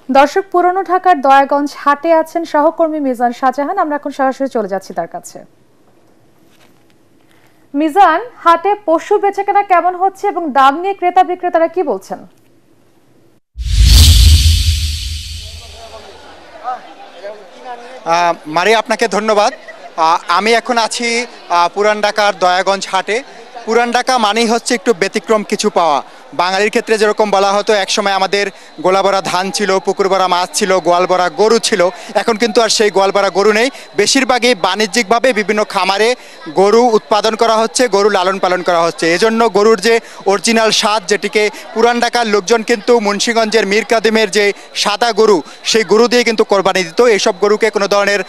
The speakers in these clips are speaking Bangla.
দর্শক, পুরনো ঢাকার দয়াগঞ্জ হাটে আছেন সহকর্মী মিজান শাহজাহান। আমরা এখন সরাসরি চলে যাচ্ছি তার কাছে। মিজান, হাটে পশু বেচাকেনা কেমন হচ্ছে এবং দাম নিয়ে ক্রেতা বিক্রেতারা কি বলছেন? মারিয়া, আপনাকে ধন্যবাদ। আমি এখন আছি পুরান ঢাকার দয়াগঞ্জ হাটে। পুরান ঢাকা মানেই হচ্ছে একটু ব্যতিক্রম কিছু পাওয়া। বাঙালির ক্ষেত্রে যেরকম বলা হতো একসময় আমাদের গোলা ভরা ধান ছিল, পুকুর ভরা মাছ ছিল, গোয়াল ভরা গরু ছিল, এখন কিন্তু আর সেই গোয়াল ভরা গরু নেই। বেশিরভাগই বাণিজ্যিকভাবে বিভিন্ন খামারে গরু উৎপাদন করা হচ্ছে, গরু লালন পালন করা হচ্ছে। এজন্য গরুর যে অরিজিনাল স্বাদ, যেটিকে পুরান ঢাকার লোকজন কিন্তু মুন্সিগঞ্জের মীর কাদিমের যে সাদা গরু, সেই গরু দিয়ে কিন্তু কোরবানি দিত। এইসব গরুকে কোনো ধরনের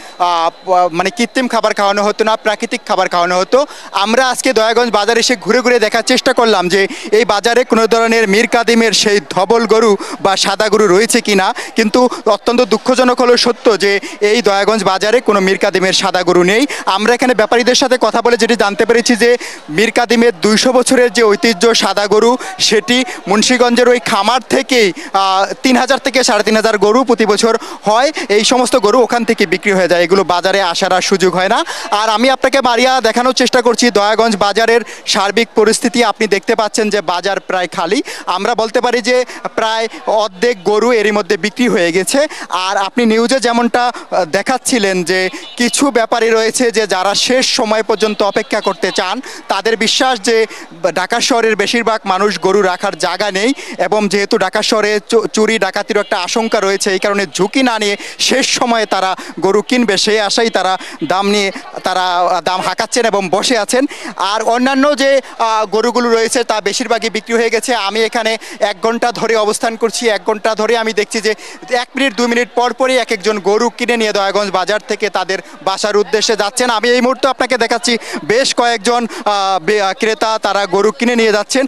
মানে কৃত্রিম খাবার খাওয়ানো হতো না, প্রাকৃতিক খাবার খাওয়ানো হতো। আমরা আজকে দয়াগঞ্জ বাজারে এসে ঘুরে ঘুরে দেখার চেষ্টা করলাম যে এই বাজারে কোনো ধরনের মীর কাদিমের সেই ধবল গরু বা সাদা গরু রয়েছে কিনা। কিন্তু অত্যন্ত দুঃখজনক হলো সত্য যে এই দয়াগঞ্জ বাজারে কোনো মীর কাদিমের সাদা গরু নেই। আমরা এখানে ব্যাপারীদের সাথে কথা বলে যেটি জানতে পেরেছি যে মীর কাদিমের 200 বছরের যে ঐতিহ্য সাদা গরু, সেটি মুন্সিগঞ্জের ওই খামার থেকেই 3000 থেকে 3500 গরু প্রতি বছর হয়। এই সমস্ত গরু ওখান থেকে বিক্রি হয়ে যায়, এগুলো বাজারে আসার আর সুযোগ হয় না। আর আমি আপনাকে মারিয়া দেখানোর চেষ্টা করছি দয়াগঞ্জ বাজারের সার্বিক পরিস্থিতি। আপনি দেখতে পাচ্ছেন যে বাজার প্রায় খালি। আমরা বলতে পারি যে প্রায় অর্ধেক গরু এরই মধ্যে বিক্রি হয়ে গেছে। আর আপনি নিউজে যেমনটা দেখাচ্ছিলেন যে কিছু ব্যাপারী রয়েছে যে যারা শেষ সময় পর্যন্ত অপেক্ষা করতে চান। তাদের বিশ্বাস যে ঢাকা শহরের বেশিরভাগ মানুষ গরু রাখার জায়গা নেই, এবং যেহেতু ঢাকা শহরে চুরি ডাকাতির একটা আশঙ্কা রয়েছে, এই কারণে ঝুঁকি না নিয়ে শেষ সময়ে তারা গরু কিনবে সেই আশাই তারা দাম হাঁকাচ্ছেন এবং বসে আছেন। আর অন্যান্য যে গরুগুলো রয়েছে তা বেশিরভাগই বিক্রি হয়ে গেছে। আমি এখানে 1 ঘন্টা ধরে অবস্থান করছি। 1 ঘন্টা ধরে আমি দেখছি যে 1 মিনিট 2 মিনিট পর পরই এক একজন গরু কিনে নিয়ে দয়াগঞ্জ বাজার থেকে তাদের বাসার উদ্দেশ্যে যাচ্ছেন। আমি এই মুহূর্তে আপনাকে দেখাচ্ছি বেশ কয়েকজন ক্রেতা তারা গরু কিনে নিয়ে যাচ্ছেন।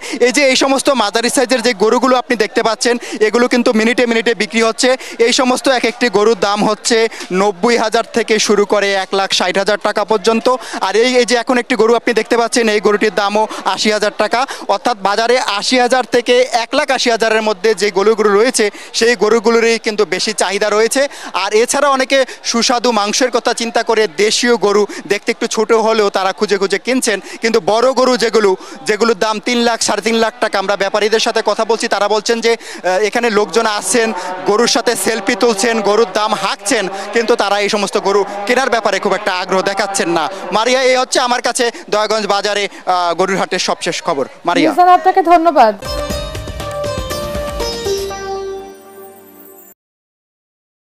এই সমস্ত মাঝারি সাইজের যে গরুগুলো আপনি দেখতে পাচ্ছেন, এগুলো কিন্তু মিনিটে মিনিটে বিক্রি হচ্ছে। এই সমস্ত এক একটি গরুর দাম হচ্ছে 90,000 থেকে শুরু করে 1,60,000 টাকা পর্যন্ত। আর এই যে এখন একটি গরু আপনি দেখতে পাচ্ছেন, এই গরুটির দামও 80,000 টাকা। অর্থাৎ বাজারে 80,000 থেকে 1,80,000-এর মধ্যে যে গরুগুলো রয়েছে, সেই গরুগুলোরই কিন্তু বেশি চাহিদা রয়েছে। আর এছাড়া অনেকে সুস্বাদু মাংসের কথা চিন্তা করে দেশীয় গরু দেখতে একটু ছোট হলেও তারা খুঁজে খুঁজে কিনছেন। কিন্তু বড় গরু যেগুলোর দাম 3 লাখ 3.5 লাখ টাকা, আমরা ব্যাপারীদের সাথে কথা বলছি, তারা বলছেন যে এখানে লোকজন আসছেন, গরুর সাথে সেলফি তুলছেন, গরুর দাম হাঁকছেন, কিন্তু তারা এই সমস্ত গরু কেনার ব্যাপারে খুব একটা আগ্রহ দেখাচ্ছেন না। মারিয়া, এই হচ্ছে আমার কাছে দয়াগঞ্জ বাজারে গরুর হাটের সবশেষ খবর। মারিয়া, আপনাকে ধন্যবাদ।